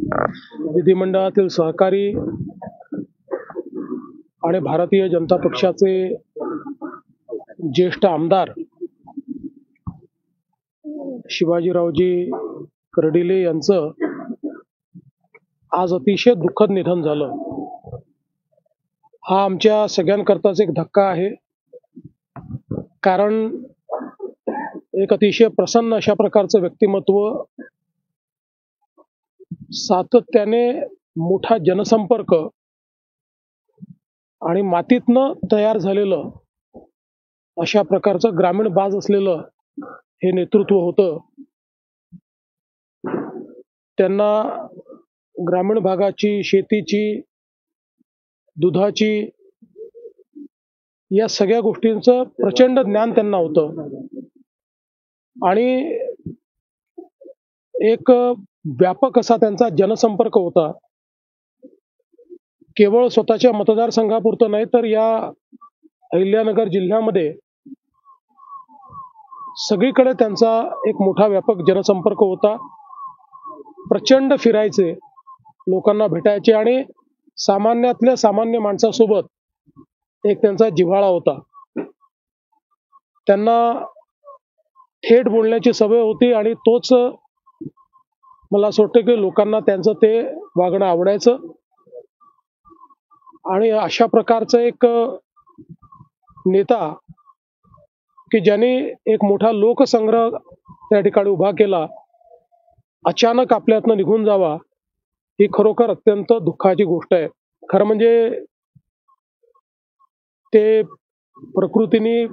विधिमंडळातील सहकारी आणि भारतीय जनता पक्षाचे ज्येष्ठ आमदार शिवाजीरावजी कर्डिले यांचं आज अतिशय दुःखद निधन झालं। हा आमच्या सगळ्यांकरताच एक धक्का आहे, कारण एक अतिशय प्रसन्न अशा प्रकारचं व्यक्तिमत्व, सातत्याने मोठा जनसंपर्क आणि मातीतनं तयार झालेलं अशा प्रकारचं ग्रामीण बाज असलेलं हे नेतृत्व होतं। त्यांना ग्रामीण भागाची, शेतीची, दुधाची या सगळ्या गोष्टींचं प्रचंड ज्ञान त्यांना होतं आणि एक व्यापक असा त्यांचा जनसंपर्क होता। केवळ स्वतःच्या मतदारसंघापुरतं नाही, तर या अहिल्यानगर जिल्ह्यामध्ये सगळीकडे त्यांचा एक मोठा व्यापक जनसंपर्क होता। प्रचंड फिरायचे, लोकांना भेटायचे आणि सामान्यातल्या सामान्य माणसासोबत एक त्यांचा जिव्हाळा होता। त्यांना थेट बोलण्याची सवय होती आणि तोच मला असं वाटतं की लोकांना त्यांचं ते वागणं आवडायचं। आणि अशा प्रकारचं एक नेता की ज्यांनी एक मोठा लोकसंग्रह त्या ठिकाणी उभा केला, अचानक आपल्यातनं निघून जावा ही खरोखर अत्यंत दुःखाची गोष्ट आहे। खरं म्हणजे ते प्रकृतीने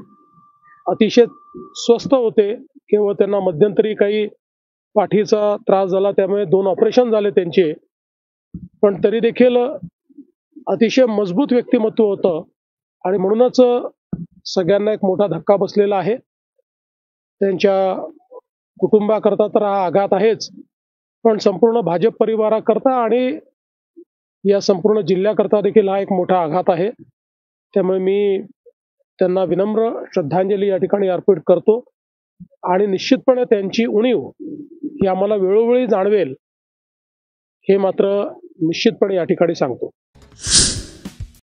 अतिशय स्वस्थ होते, केवळ त्यांना मध्यंतरी काही पाठीचा त्रास झाला, त्यामुळे 2 ऑपरेशन झाले त्यांचे, पण तरी देखील अतिशय मजबूत व्यक्तिमत्व होतं आणि म्हणूनच सगळ्यांना एक मोठा धक्का बसलेला आहे। त्यांच्या कुटुंबाकरता तर हा आघात आहेच, पण संपूर्ण भाजप परिवाराकरता आणि या संपूर्ण जिल्ह्याकरता देखील हा एक मोठा आघात आहे। त्यामुळे मी त्यांना विनम्र श्रद्धांजली या ठिकाणी अर्पित करतो आणि निश्चितपणे त्यांची उणीव ही आम्हाला वेळोवेळी जाणवेल, हे मात्र निश्चितपणे या ठिकाणी सांगतो।